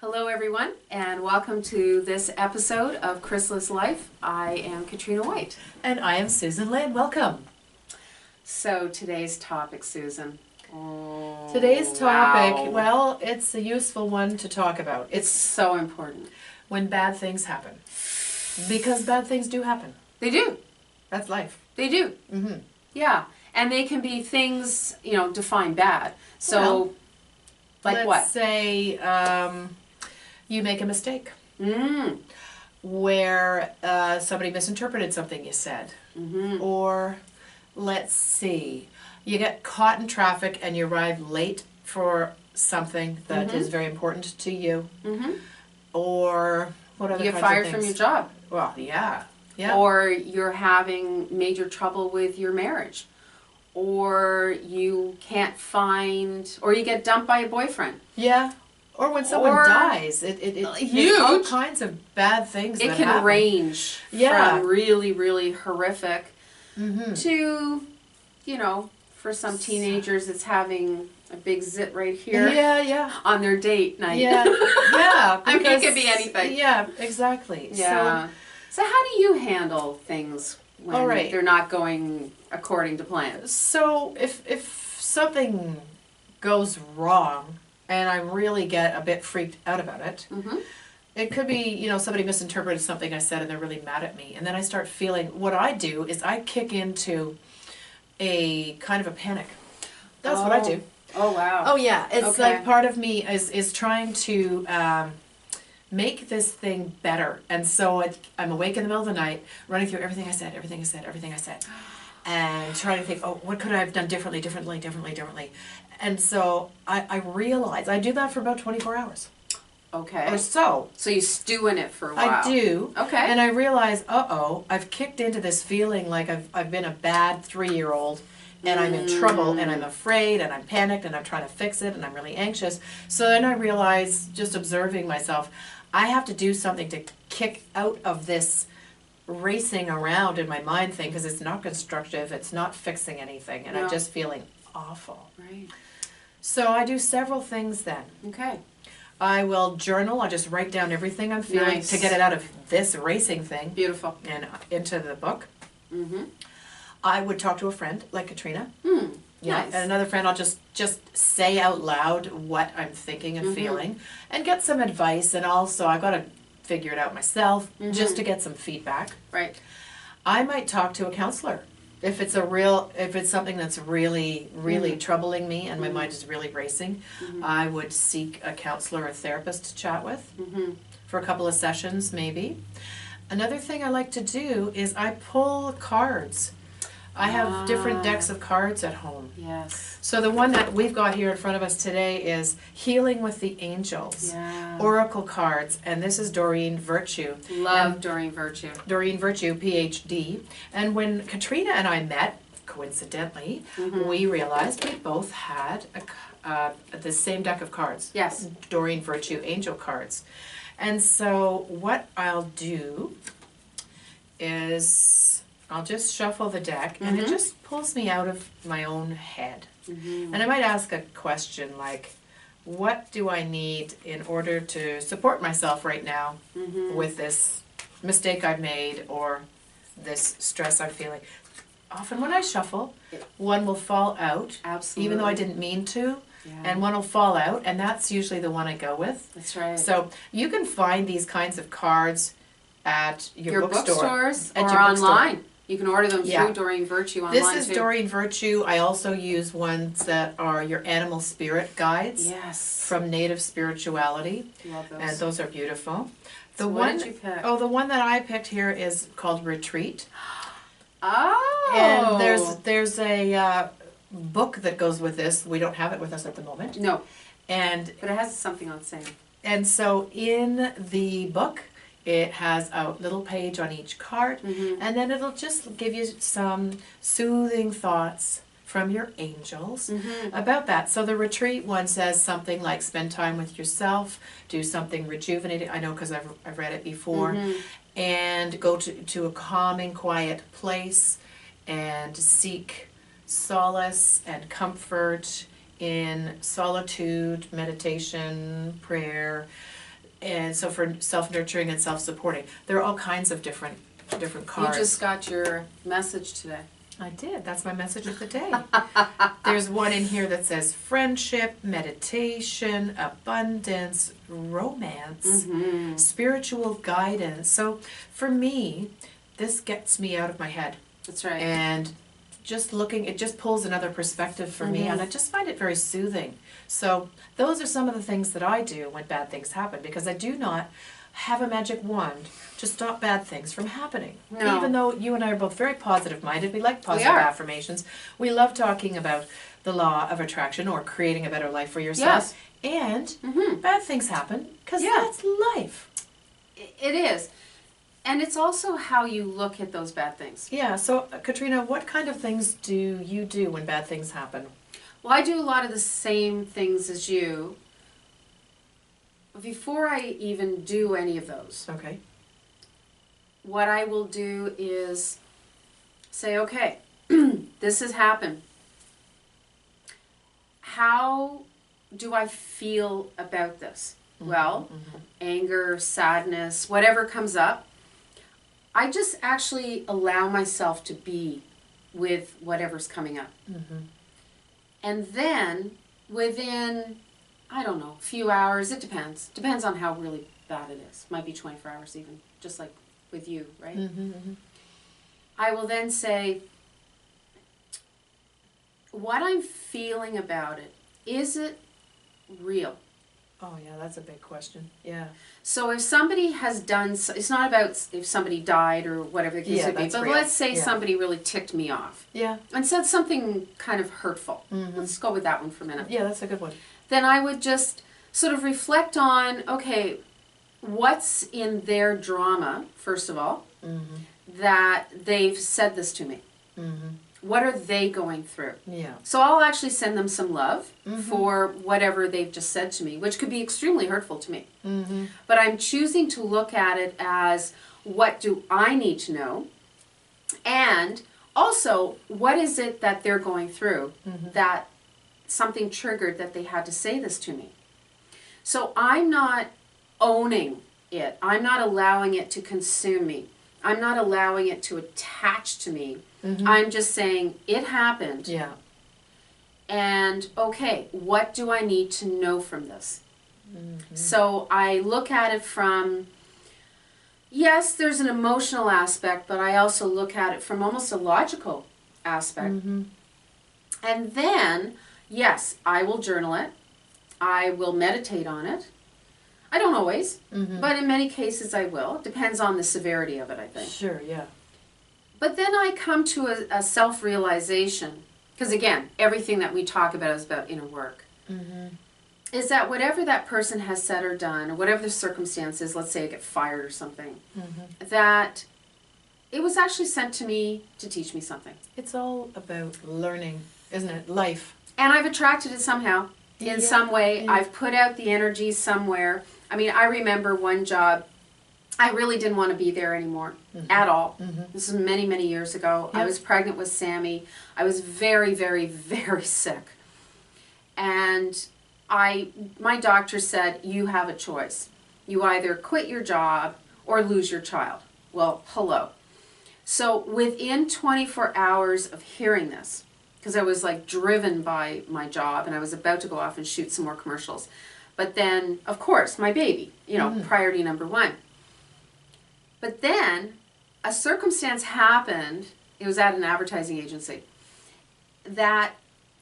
Hello everyone, and welcome to this episode of Crysalyst Life. I am Katrina White. And I am Susan Lynne. Welcome. So today's topic, Susan. Today's topic, wow. well, it's a useful one to talk about. It's so important. When bad things happen. Because bad things do happen. They do. That's life. They do. Mm-hmm. Yeah, and they can be things, define bad. So, Well, like let's what? Let's say you make a mistake. Where somebody misinterpreted something you said. Mm-hmm. Or, let's see, you get caught in traffic and you arrive late for something that is very important to you. Mm-hmm. Or what other You get fired from your job. Well, yeah. Yeah. Or you're having major trouble with your marriage. Or you can't find, or you get dumped by a boyfriend. Yeah. Or when someone dies. It's all kinds of bad things that happen. It can range from really, really horrific to, for some teenagers it's having a big zit right here. Yeah. On their date night. Yeah. Yeah. I mean, it could be anything. Yeah, exactly. Yeah. So how do you handle things when they're not going according to plan? So if something goes wrong and I really get a bit freaked out about it, it could be, somebody misinterpreted something I said and they're really mad at me. And then I start feeling, what I do is I kick into a kind of a panic. That's what I do. Oh, wow. Oh, yeah. It's like part of me is trying to make this thing better. And so I'm awake in the middle of the night, running through everything I said, and trying to think, oh, what could I have done differently? And so I realize, I do that for about 24 hours. Okay. Or so. So you stew in it for a while. I do. Okay. And I realize, I've kicked into this feeling like I've been a bad 3-year-old, and I'm in trouble, and I'm afraid, and I'm panicked, and I'm trying to fix it, and I'm really anxious. So then I realize, just observing myself, I have to do something to kick out of this racing around in my mind thing, because it's not constructive, it's not fixing anything, and I'm just feeling awful. Right. So I do several things then. Okay. I will journal. I'll just write down everything I'm feeling to get it out of this racing thing. Beautiful. And into the book. Mm-hmm. I would talk to a friend like Katrina. Yeah. Nice. And another friend, I'll just say out loud what I'm thinking and feeling and get some advice. And also, I've got to figure it out myself just to get some feedback. Right. I might talk to a counselor if it's something that's really, really troubling me and my mind is really racing. I would seek a counselor or a therapist to chat with for a couple of sessions, maybe. Another thing I like to do is I pull cards. I have different decks of cards at home. Yes. So the one that we've got here in front of us today is Healing with the Angels. Yeah. Oracle cards, and this is Doreen Virtue. Love Doreen Virtue. Doreen Virtue, PhD. And when Katrina and I met, coincidentally, we realized we both had the same deck of cards. Yes. Doreen Virtue Angel cards. And so what I'll do is I'll just shuffle the deck, and it just pulls me out of my own head. And I might ask a question like, what do I need in order to support myself right now with this mistake I've made or this stress I'm feeling? Often when I shuffle, one will fall out, even though I didn't mean to, and one will fall out, and that's usually the one I go with. That's right. So you can find these kinds of cards at your bookstores or online. You can order them through Doreen Virtue online. This is Doreen Virtue. I also use ones that are your animal spirit guides. Yes. From Native Spirituality. Love those. And those are beautiful. The what one did you pick? Oh, the one that I picked here is called Retreat. Oh. And there's a book that goes with this. We don't have it with us at the moment. No. But it has something on sale. And so in the book, it has a little page on each card, and then it'll just give you some soothing thoughts from your angels about that. So the retreat one says something like spend time with yourself, do something rejuvenating. I know because I've read it before. And go to a calming, quiet place and seek solace and comfort in solitude, meditation, prayer. And so for self-nurturing and self-supporting, there are all kinds of different cards. You just got your message today. I did. That's my message of the day. There's one in here that says friendship, meditation, abundance, romance, spiritual guidance. So for me, this gets me out of my head. That's right. And just looking, it just pulls another perspective for me, and I just find it very soothing. So those are some of the things that I do when bad things happen, because I do not have a magic wand to stop bad things from happening. No. Even though you and I are both very positive-minded, we like positive affirmations. We love talking about the law of attraction or creating a better life for yourself. Yes. And bad things happen, because that's life. It is. And it's also how you look at those bad things. Yeah, so Katrina, what kind of things do you do when bad things happen? Well, I do a lot of the same things as you. Before I even do any of those, okay, what I will do is say, okay, this has happened. How do I feel about this? Well, anger, sadness, whatever comes up, I just actually allow myself to be with whatever's coming up. And then within, I don't know, a few hours, it depends. Depends on how really bad it is. Might be 24 hours even, just like with you, right? I will then say, what I'm feeling about it, is it real? Oh yeah, that's a big question. Yeah. So if somebody has done, it's not about if somebody died or whatever the case may be, but let's say somebody really ticked me off. Yeah. And said something kind of hurtful. Let's go with that one for a minute. Yeah, that's a good one. Then I would just sort of reflect on, okay, what's in their drama, first of all, that they've said this to me. What are they going through? Yeah. So I'll actually send them some love for whatever they've just said to me, which could be extremely hurtful to me. But I'm choosing to look at it as, what do I need to know? And also, what is it that they're going through that something triggered that they had to say this to me? So I'm not owning it. I'm not allowing it to consume me. I'm not allowing it to attach to me. I'm just saying, it happened. Yeah. And, okay, what do I need to know from this? So I look at it from, yes, there's an emotional aspect, but I also look at it from almost a logical aspect. And then, yes, I will journal it. I will meditate on it. I don't always, but in many cases I will. It depends on the severity of it, I think. Sure, yeah. But then I come to a self-realization, because again, everything that we talk about is about inner work, is that whatever that person has said or done, or whatever the circumstances, let's say I get fired or something, that it was actually sent to me to teach me something. It's all about learning, isn't it? Life. And I've attracted it somehow, in some way. I've put out the energy somewhere. I mean, I remember one job, I really didn't want to be there anymore, at all. This is many, many years ago. I was pregnant with Sammy. I was very, very, very sick. And my doctor said, you have a choice. You either quit your job or lose your child. Well, hello. So within 24 hours of hearing this, because I was like driven by my job and I was about to go off and shoot some more commercials. But then, of course, my baby, you know, priority number one. But then a circumstance happened, it was at an advertising agency, that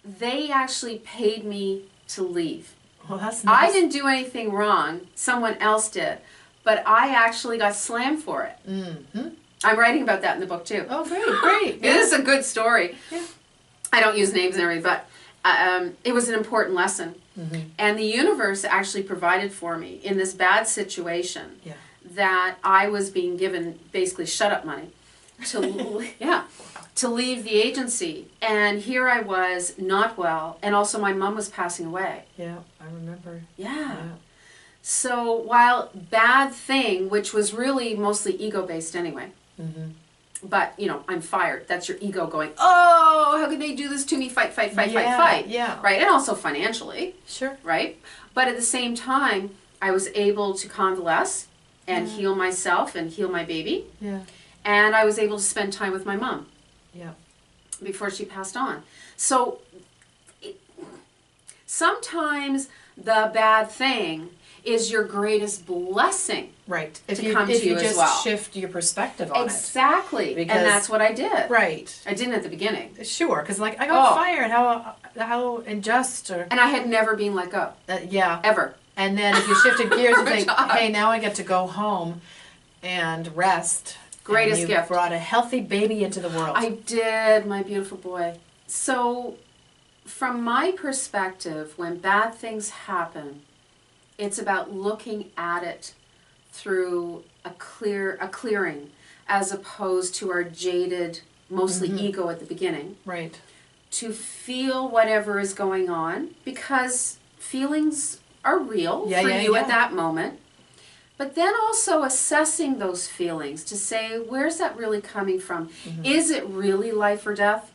they actually paid me to leave. Well, that's nice. I didn't do anything wrong, someone else did, but I actually got slammed for it. I'm writing about that in the book too. Oh, great, great. It is a good story. Yeah. I don't use names and everything, but it was an important lesson. And the universe actually provided for me in this bad situation that I was being given basically shut-up money to, to leave the agency. And here I was, not well, and also my mom was passing away. Yeah, I remember. Yeah. So while bad thing, which was really mostly ego-based anyway, but, you know, I'm fired. That's your ego going, oh, how could they do this to me? Fight, fight, fight, fight, fight. Yeah. Right? And also financially. Sure. Right? But at the same time, I was able to convalesce and heal myself and heal my baby. Yeah. And I was able to spend time with my mom. Yeah. Before she passed on. So sometimes the bad thing is your greatest blessing. Right. If you just well. Shift your perspective on exactly. Because, and that's what I did. Right. I didn't at the beginning. Sure, because like I got fired. How unjust or. And I had never been let go. Yeah. Ever. And then if you shifted gears and think, hey, now I get to go home and rest. Greatest and you gift. Brought a healthy baby into the world. I did, my beautiful boy. So, from my perspective, when bad things happen, it's about looking at it through a clearing, as opposed to our jaded, mostly ego at the beginning. Right. To feel whatever is going on, because feelings are real for you at that moment. But then also assessing those feelings to say, where's that really coming from? Is it really life or death?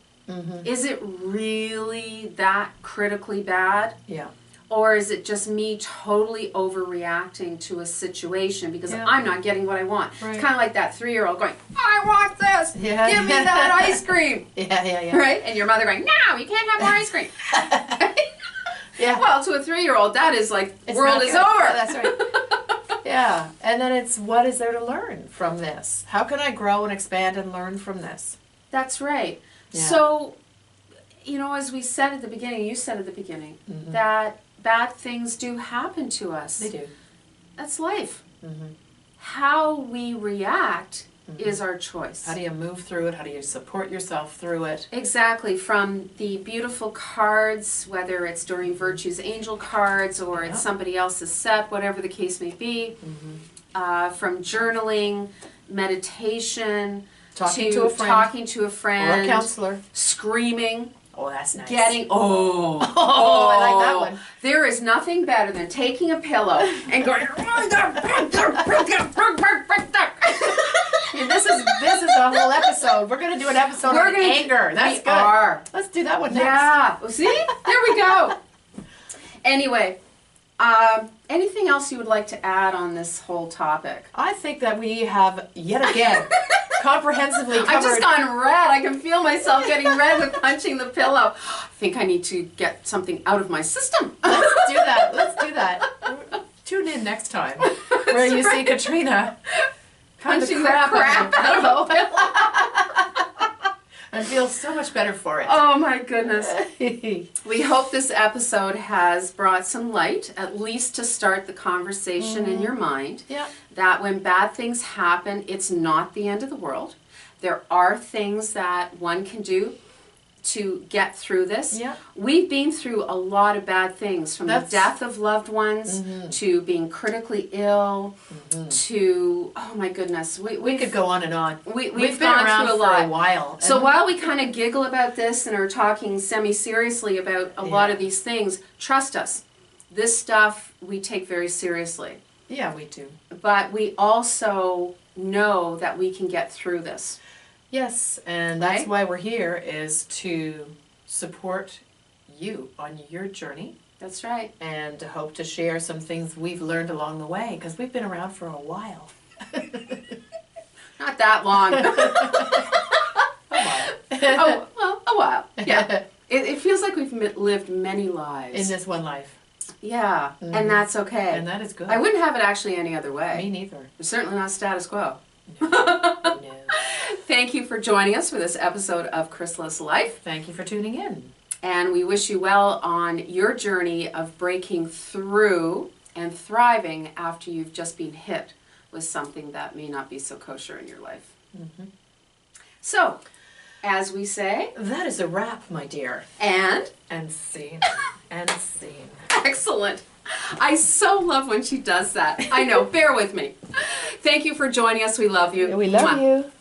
Is it really that critically bad? Yeah. Or is it just me totally overreacting to a situation because I'm not getting what I want? Right. It's kind of like that 3-year-old going, I want this! Yeah. Give me that ice cream! Yeah. Right? And your mother going, no, you can't have more ice cream. Yeah. Well, to a 3-year-old, that is like, world is over. Yeah, that's right. Yeah. And then it's, what is there to learn from this? How can I grow and expand and learn from this? That's right. Yeah. So, you know, as we said at the beginning, you said at the beginning, that bad things do happen to us. They do. That's life. How we react is our choice. How do you move through it? How do you support yourself through it? Exactly. From the beautiful cards, whether it's Doreen Virtue's angel cards or it's somebody else's set, whatever the case may be, from journaling, meditation, Talking to a friend. Or a counselor. Screaming. Oh, that's nice. Getting, I like that one. There is nothing better than taking a pillow and going, This is a whole episode. We're going to do an episode on anger. That's good. Are. Let's do that one next. Yeah. See? There we go. Anyway, anything else you would like to add on this whole topic? I think that we have, yet again, comprehensively covered. I've just gone red. I can feel myself getting red with punching the pillow. I think I need to get something out of my system. Let's do that. Tune in next time where you see Katrina punching the crap out of a pillow. And feel so much better for it. Oh my goodness. We hope this episode has brought some light, at least to start the conversation in your mind. Yeah. That when bad things happen, it's not the end of the world. There are things that one can do to get through this. Yeah. We've been through a lot of bad things, from the death of loved ones to being critically ill to, oh my goodness. We could go on and on. We've been gone around through a for lot. a while. So while we kind of giggle about this and are talking semi-seriously about a lot of these things, trust us, this stuff we take very seriously. Yeah, we do. But we also know that we can get through this. Yes, and that's why we're here, is to support you on your journey. That's right. And to hope to share some things we've learned along the way, because we've been around for a while. Not that long. A while. Yeah. It feels like we've lived many lives. In this one life. Yeah, and that's okay. And that is good. I wouldn't have it actually any other way. Me neither. It's certainly not status quo. No. Thank you for joining us for this episode of Crysalyst Life. Thank you for tuning in. And we wish you well on your journey of breaking through and thriving after you've just been hit with something that may not be so kosher in your life. So, as we say... That is a wrap, my dear. And scene. And scene. Excellent. I so love when she does that. I know. Bear with me. Thank you for joining us. We love you. We love you.